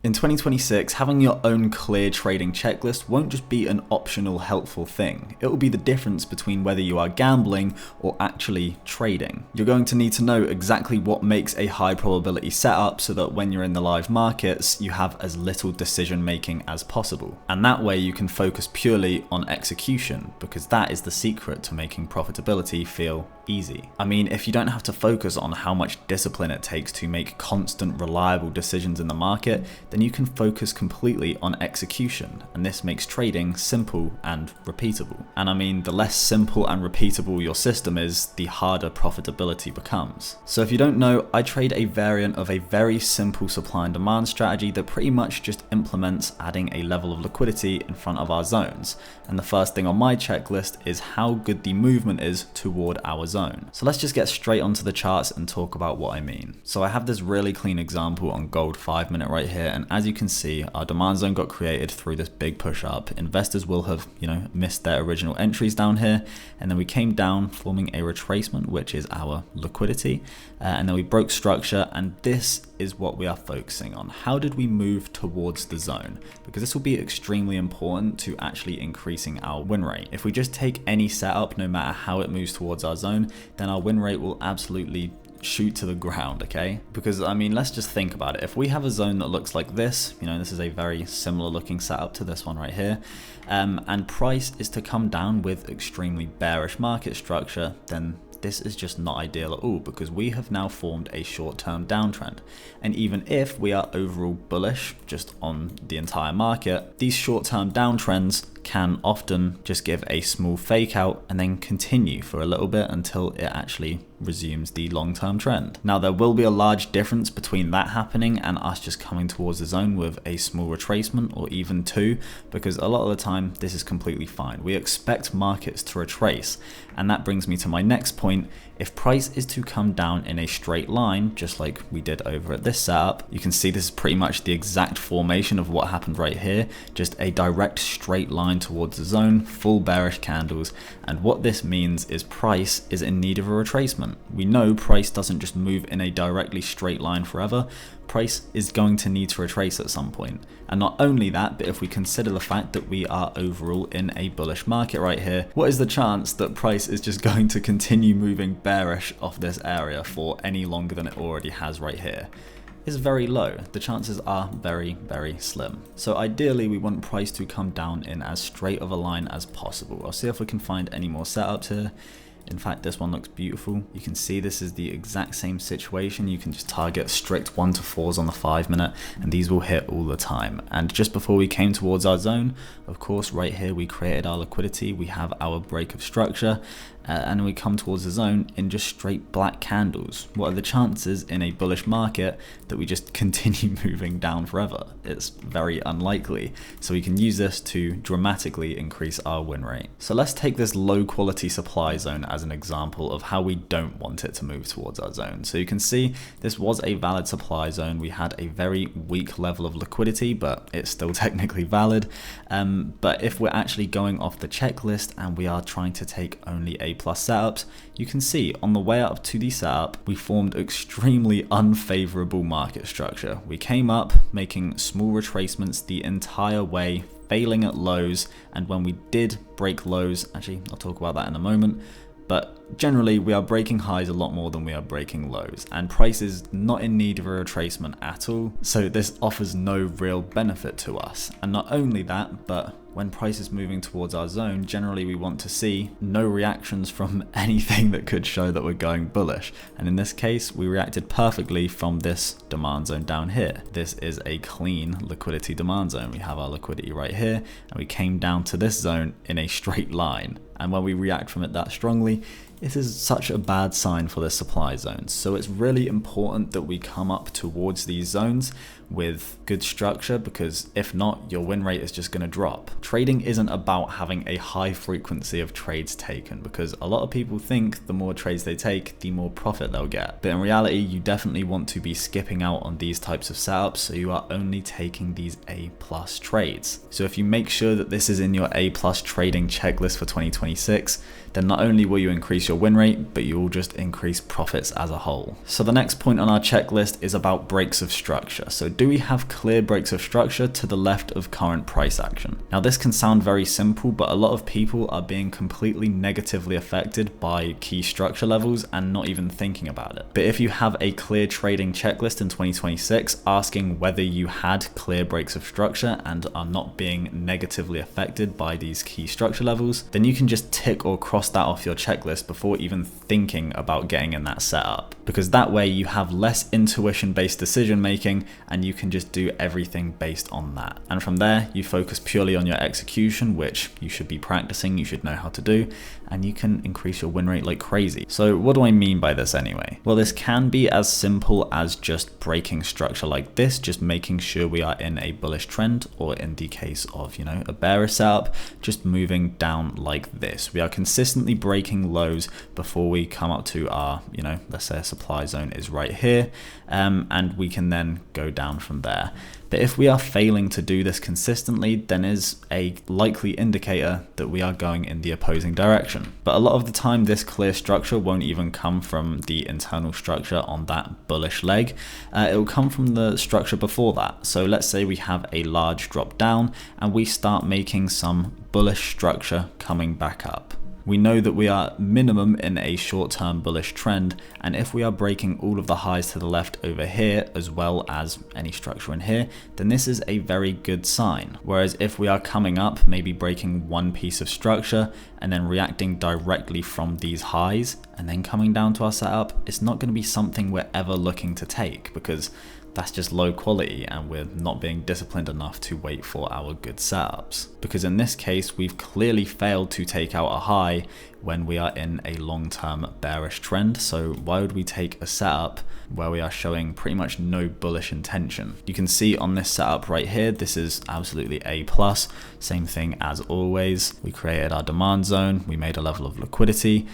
In 2026, having your own clear trading checklist won't just be an optional helpful thing. It will be the difference between whether you are gambling or actually trading. You're going to need to know exactly what makes a high probability setup so that when you're in the live markets, you have as little decision making as possible. And that way you can focus purely on execution, because that is the secret to making profitability feel easy. I mean, if you don't have to focus on how much discipline it takes to make constant, reliable decisions in the market, then you can focus completely on execution, and this makes trading simple and repeatable. And I mean, the less simple and repeatable your system is, the harder profitability becomes. So if you don't know, I trade a variant of a very simple supply and demand strategy that pretty much just implements adding a level of liquidity in front of our zones. And the first thing on my checklist is how good the movement is toward our zone. So let's just get straight onto the charts and talk about what I mean. So I have this really clean example on gold 5 minute right here, and as you can see, our demand zone got created through this big push up. Investors will have, missed their original entries down here, and then we came down forming a retracement, which is our liquidity, and then we broke structure, and this is what we are focusing on. How did we move towards the zone? Because this will be extremely important to actually increasing our win rate. If we just take any setup, no matter how it moves towards our zone, then our win rate will absolutely shoot to the ground, okay? Because I mean, let's just think about it. If we have a zone that looks like this, this is a very similar looking setup to this one right here, and price is to come down with extremely bearish market structure, then this is just not ideal at all, because we have now formed a short-term downtrend. And even if we are overall bullish just on the entire market, these short-term downtrends can often just give a small fake out and then continue for a little bit until it actually resumes the long-term trend. Now, there will be a large difference between that happening and us just coming towards the zone with a small retracement, or even two, because a lot of the time this is completely fine. We expect markets to retrace, and that brings me to my next point. If price is to come down in a straight line, just like we did over at this setup, you can see this is pretty much the exact formation of what happened right here, just a direct straight line towards the zone, full bearish candles, and what this means is price is in need of a retracement. We know price doesn't just move in a directly straight line forever. Price is going to need to retrace at some point. And not only that, but if we consider the fact that we are overall in a bullish market right here, what is the chance that price is just going to continue moving bearish off this area for any longer than it already has right here? Is very low. The chances are very, very slim. So ideally we want price to come down in as straight of a line as possible. I'll see if we can find any more setups here. In fact, this one looks beautiful. You can see this is the exact same situation. You can just target strict 1 to 4s on the 5 minute, and these will hit all the time. And just before we came towards our zone, of course, right here we created our liquidity. We have our break of structure, and we come towards the zone in just straight black candles. What are the chances in a bullish market that we just continue moving down forever? It's very unlikely. So we can use this to dramatically increase our win rate. So let's take this low quality supply zone as an example of how we don't want it to move towards our zone. So you can see this was a valid supply zone. We had a very weak level of liquidity, but it's still technically valid. But if we're actually going off the checklist and we are trying to take only A+ setups, you can see on the way up to the setup, we formed extremely unfavorable market structure. We came up making small retracements the entire way, failing at lows, and when we did break lows, actually I'll talk about that in a moment, but generally we are breaking highs a lot more than we are breaking lows, and price is not in need of a retracement at all, so this offers no real benefit to us. And not only that, but when price is moving towards our zone, generally we want to see no reactions from anything that could show that we're going bullish. And in this case, we reacted perfectly from this demand zone down here. This is a clean liquidity demand zone. We have our liquidity right here, and we came down to this zone in a straight line. And when we react from it that strongly, it is such a bad sign for the supply zones. So it's really important that we come up towards these zones with good structure, because if not, your win rate is just going to drop. Trading isn't about having a high frequency of trades taken, because a lot of people think the more trades they take, the more profit they'll get. But in reality, you definitely want to be skipping out on these types of setups, so you are only taking these A+ trades. So if you make sure that this is in your A+ trading checklist for 2026, then not only will you increase your win rate, but you will just increase profits as a whole. So the next point on our checklist is about breaks of structure. So do we have clear breaks of structure to the left of current price action? Now this can sound very simple, but a lot of people are being completely negatively affected by key structure levels and not even thinking about it. But if you have a clear trading checklist in 2026 asking whether you had clear breaks of structure and are not being negatively affected by these key structure levels, then you can just tick or cross that off your checklist before even thinking about getting in that setup. Because that way you have less intuition-based decision making and you can just do everything based on that. And from there, you focus purely on your execution, which you should be practicing, you should know how to do, and you can increase your win rate like crazy. So what do I mean by this anyway? Well, this can be as simple as just breaking structure like this, just making sure we are in a bullish trend, or in the case of, a bearish setup, just moving down like this. We are consistently breaking lows before we come up to our, let's say a supply zone is right here, and we can then go down from there. But if we are failing to do this consistently, then is a likely indicator that we are going in the opposing direction. But a lot of the time, this clear structure won't even come from the internal structure on that bullish leg. It will come from the structure before that. So let's say we have a large drop down and we start making some bullish structure coming back up. We know that we are minimum in a short-term bullish trend, and if we are breaking all of the highs to the left over here as well as any structure in here, then this is a very good sign. Whereas if we are coming up, maybe breaking one piece of structure and then reacting directly from these highs and then coming down to our setup, it's not going to be something we're ever looking to take, because that's just low quality and we're not being disciplined enough to wait for our good setups. Because in this case, we've clearly failed to take out a high when we are in a long-term bearish trend. So why would we take a setup where we are showing pretty much no bullish intention? You can see on this setup right here, this is absolutely A+. Same thing as always. We created our demand zone, we made a level of liquidity,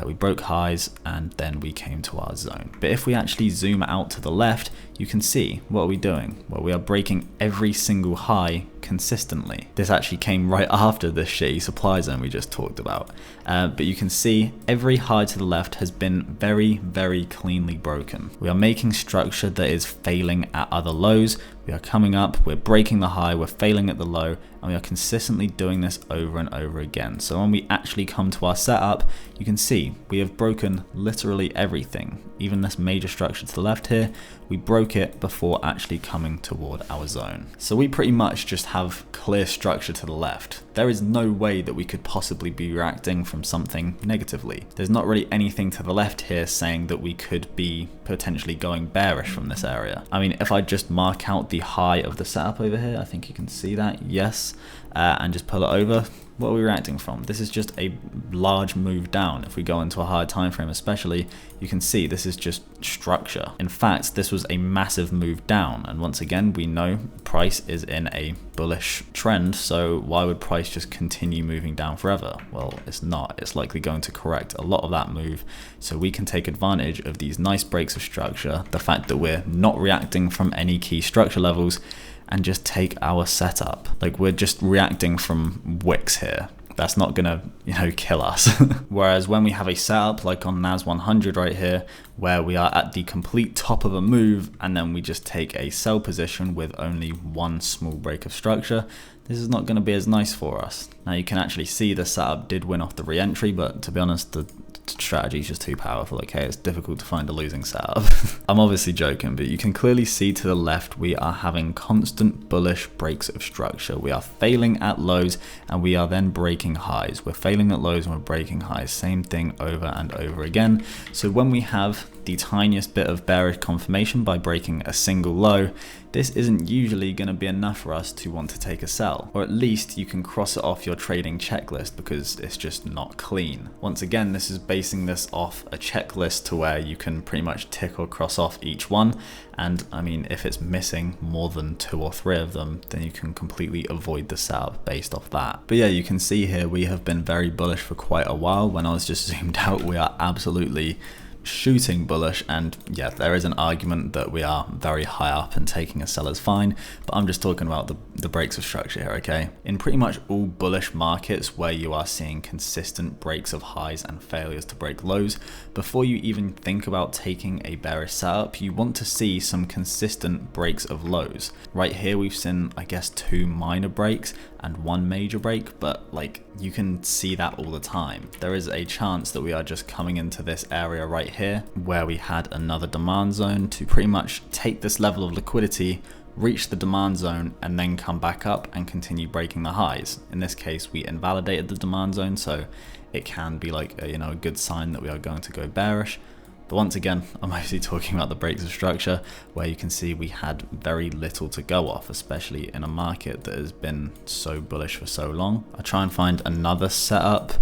we broke highs, and then we came to our zone. But if we actually zoom out to the left, you can see, what are we doing? Well, we are breaking every single high consistently. This actually came right after this shitty supply zone we just talked about. But you can see every high to the left has been very, very cleanly broken. We are making structure that is failing at other lows. We are coming up, we're breaking the high, we're failing at the low, and we are consistently doing this over and over again. So when we actually come to our setup, you can see we have broken literally everything. Even this major structure to the left here, we broke it before actually coming toward our zone. So we pretty much just have clear structure to the left. There is no way that we could possibly be reacting from something negatively. There's not really anything to the left here saying that we could be potentially going bearish from this area. I mean, if I just mark out the high of the setup over here, I think you can see that, yes, and just pull it over, what are we reacting from? This is just a large move down. If we go into a higher time frame especially, you can see this is just structure. In fact, this was a massive move down, and once again, we know price is in a bullish trend, so why would price just continue moving down forever? Well, it's not. It's likely going to correct a lot of that move, so we can take advantage of these nice breaks of structure, the fact that we're not reacting from any key structure levels, and just take our setup. Like, we're just reacting from wicks here. That's not gonna, kill us. Whereas when we have a setup like on NAS 100 right here, where we are at the complete top of a move and then we just take a sell position with only one small break of structure, this is not going to be as nice for us. Now you can actually see the setup did win off the re-entry, but to be honest, the strategy is just too powerful. Okay, it's difficult to find a losing setup. I'm obviously joking, but you can clearly see to the left we are having constant bullish breaks of structure. We are failing at lows and we are then breaking highs. We're failing at lows and we're breaking highs. Same thing over and over again. So when we have the tiniest bit of bearish confirmation by breaking a single low, this isn't usually going to be enough for us to want to take a sell, or at least you can cross it off your trading checklist because it's just not clean. Once again, this is basing this off a checklist to where you can pretty much tick or cross off each one, and I mean, if it's missing more than 2 or 3 of them, then you can completely avoid the setup based off that. But yeah, you can see here we have been very bullish for quite a while. When I was just zoomed out, we are absolutely shooting bullish, and yeah, there is an argument that we are very high up and taking a sell is fine, but I'm just talking about the breaks of structure here, okay? In pretty much all bullish markets where you are seeing consistent breaks of highs and failures to break lows, before you even think about taking a bearish setup, you want to see some consistent breaks of lows. Right here we've seen, I guess, 2 minor breaks and 1 major break, but like you can see that all the time. There is a chance that we are just coming into this area right here where we had another demand zone to pretty much take this level of liquidity, reach the demand zone, and then come back up and continue breaking the highs. In this case, we invalidated the demand zone, so it can be like a good sign that we are going to go bearish. But once again, I'm mostly talking about the breaks of structure, where you can see we had very little to go off, especially in a market that has been so bullish for so long. I'll try and find another setup.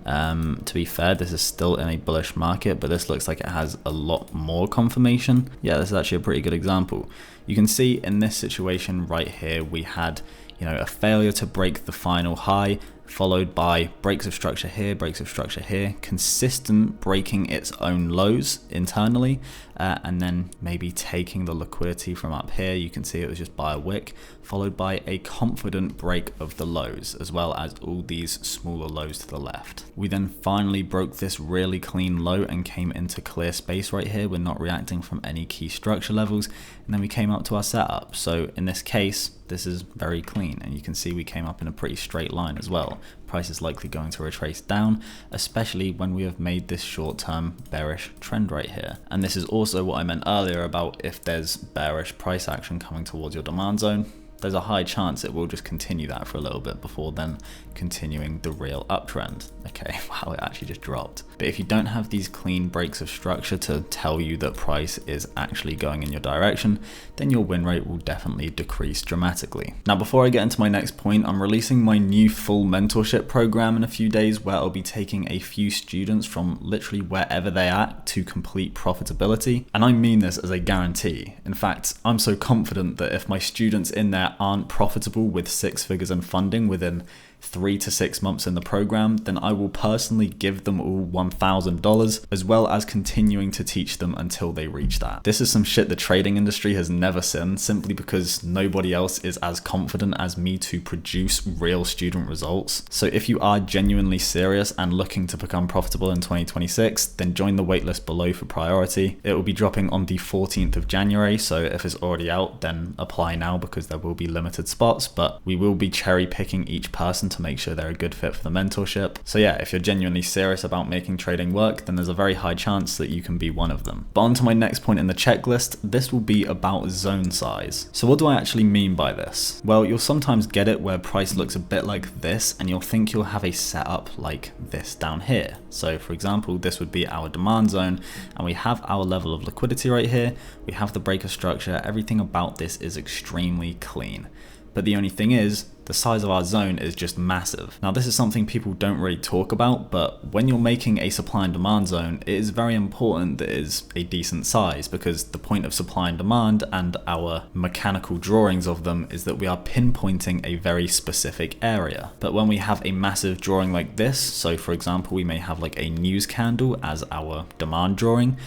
To be fair, this is still in a bullish market, but this looks like it has a lot more confirmation. Yeah, this is actually a pretty good example. You can see in this situation right here, we had a failure to break the final high, followed by breaks of structure here, consistent breaking its own lows internally, and then maybe taking the liquidity from up here. You can see it was just by a wick, followed by a confident break of the lows, as well as all these smaller lows to the left. We then finally broke this really clean low and came into clear space right here. We're not reacting from any key structure levels, and then we came up to our setup. So in this case, this is very clean, and you can see we came up in a pretty straight line as well. Price is likely going to retrace down, especially when we have made this short-term bearish trend right here. And this is also what I meant earlier about if there's bearish price action coming towards your demand zone, there's a high chance it will just continue that for a little bit before then continuing the real uptrend. Okay, wow, it actually just dropped. But if you don't have these clean breaks of structure to tell you that price is actually going in your direction, then your win rate will definitely decrease dramatically. Now, before I get into my next point, I'm releasing my new full mentorship program in a few days, where I'll be taking a few students from literally wherever they're at to complete profitability. And I mean this as a guarantee. In fact, I'm so confident that if my students in there aren't profitable with 6 figures in funding within 3 to 6 months in the program, then I will personally give them all $1,000, as well as continuing to teach them until they reach that. This is some shit the trading industry has never seen, simply because nobody else is as confident as me to produce real student results. So if you are genuinely serious and looking to become profitable in 2026, then join the waitlist below for priority. It will be dropping on the 14th of January, so if it's already out, then apply now because there will be limited spots, but we will be cherry picking each person to make sure they're a good fit for the mentorship. So yeah, if you're genuinely serious about making trading work, then there's a very high chance that you can be one of them. But on to my next point in the checklist, this will be about zone size. So what do I actually mean by this? Well, you'll sometimes get it where price looks a bit like this, and you'll think you'll have a setup like this down here. So for example, this would be our demand zone, and we have our level of liquidity right here. We have the breaker structure. Everything about this is extremely clean. But the only thing is, the size of our zone is just massive. Now, this is something people don't really talk about, but when you're making a supply and demand zone, it is very important that it is a decent size, because the point of supply and demand and our mechanical drawings of them is that we are pinpointing a very specific area. But when we have a massive drawing like this, so for example, we may have like a news candle as our demand drawing,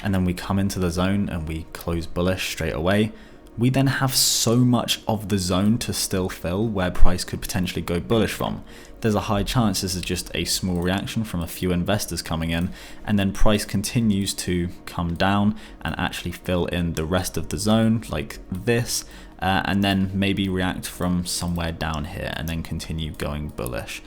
and then we come into the zone and we close bullish straight away, we then have so much of the zone to still fill where price could potentially go bullish from. There's a high chance this is just a small reaction from a few investors coming in, and then price continues to come down and actually fill in the rest of the zone like this, and then maybe react from somewhere down here and then continue going bullish.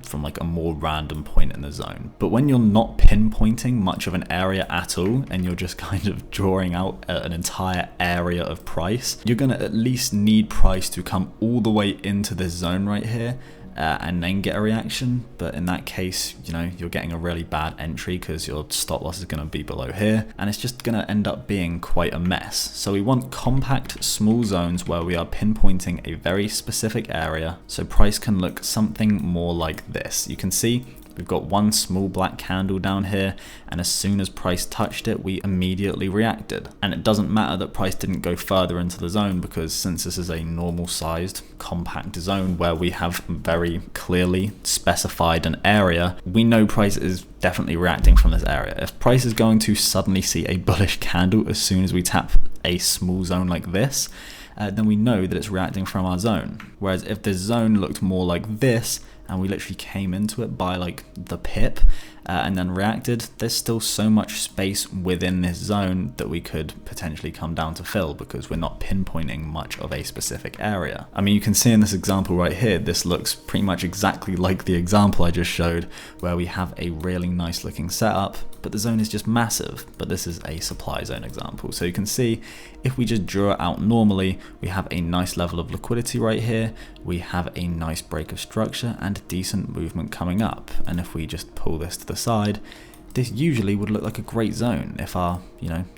From like a more random point in the zone. But when you're not pinpointing much of an area at all, and you're just kind of drawing out an entire area of price, you're gonna at least need price to come all the way into this zone right here, and then get a reaction. But in that case, you're getting a really bad entry because your stop loss is going to be below here, and it's just going to end up being quite a mess. So we want compact, small zones where we are pinpointing a very specific area, so price can look something more like this. You can see We've got one small black candle down here, and as soon as price touched it, we immediately reacted. And it doesn't matter that price didn't go further into the zone, because since this is a normal sized compact zone where we have very clearly specified an area, we know price is definitely reacting from this area. If price is going to suddenly see a bullish candle as soon as we tap a small zone like this, then we know that it's reacting from our zone. Whereas if the zone looked more like this, and we literally came into it by like the pip and then reacted, there's still so much space within this zone that we could potentially come down to fill, because we're not pinpointing much of a specific area. I mean, you can see in this example right here, this looks pretty much exactly like the example I just showed, where we have a really nice looking setup, but the zone is just massive. But this is a supply zone example. So you can see if we just draw it out normally, we have a nice level of liquidity right here. We have a nice break of structure and decent movement coming up. And if we just pull this to the side, this usually would look like a great zone. If our,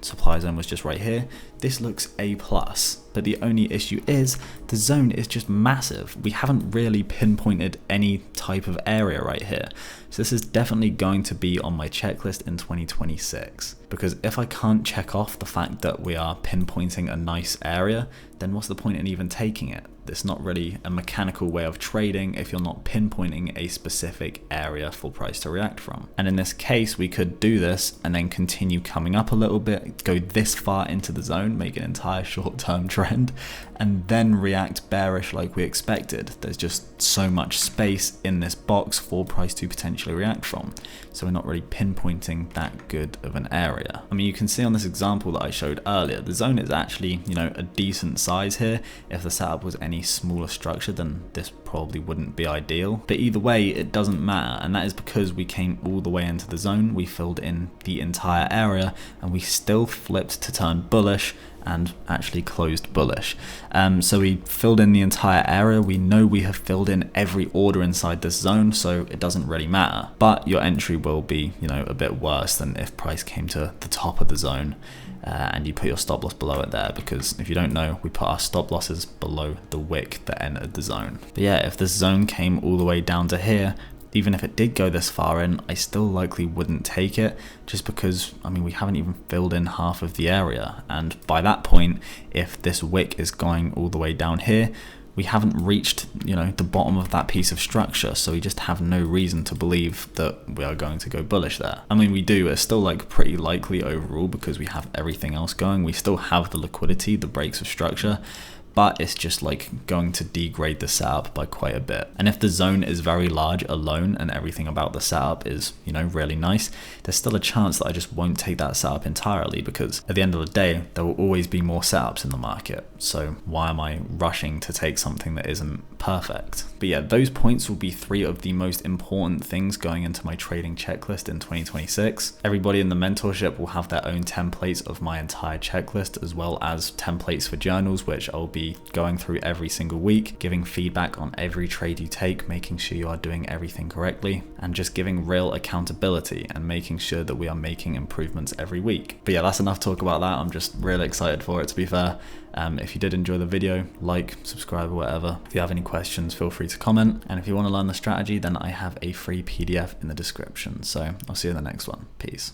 supply zone was just right here, this looks A+. But the only issue is the zone is just massive. We haven't really pinpointed any type of area right here. So this is definitely going to be on my checklist in 2026. Because if I can't check off the fact that we are pinpointing a nice area, then what's the point in even taking it? It's not really a mechanical way of trading if you're not pinpointing a specific area for price to react from. And in this case, we could do this and then continue coming up a little bit, go this far into the zone, make an entire short-term trend, and then react bearish like we expected. There's just so much space in this box for price to potentially react from. So we're not really pinpointing that good of an area. I mean, you can see on this example that I showed earlier, the zone is actually, a decent size here. If the setup was any smaller structure, then this probably wouldn't be ideal. But either way, it doesn't matter. And that is because we came all the way into the zone. We filled in the entire area and we still flipped to turn bullish and actually closed bullish. So we filled in the entire area. We know we have filled in every order inside this zone, so it doesn't really matter. But your entry will be, a bit worse than if price came to the top of the zone and you put your stop loss below it there, because if you don't know, we put our stop losses below the wick that entered the zone. But yeah, if this zone came all the way down to here, even if it did go this far in, I still likely wouldn't take it, just because, we haven't even filled in half of the area. And by that point, if this wick is going all the way down here, we haven't reached, the bottom of that piece of structure. So we just have no reason to believe that we are going to go bullish there. We do, it's still pretty likely overall, because we have everything else going. We still have the liquidity, the breaks of structure, but it's just going to degrade the setup by quite a bit. And if the zone is very large alone and everything about the setup is, really nice, there's still a chance that I just won't take that setup entirely, because at the end of the day, there will always be more setups in the market. So why am I rushing to take something that isn't perfect? But yeah, those points will be 3 of the most important things going into my trading checklist in 2026. Everybody in the mentorship will have their own templates of my entire checklist, as well as templates for journals, which I'll be going through every single week, giving feedback on every trade you take, making sure you are doing everything correctly, and just giving real accountability and making sure that we are making improvements every week. But yeah, that's enough talk about that. I'm just really excited for it, to be fair. If you did enjoy the video, like, subscribe, or whatever. If you have any questions, feel free to comment. And if you want to learn the strategy, then I have a free PDF in the description. So I'll see you in the next one. Peace.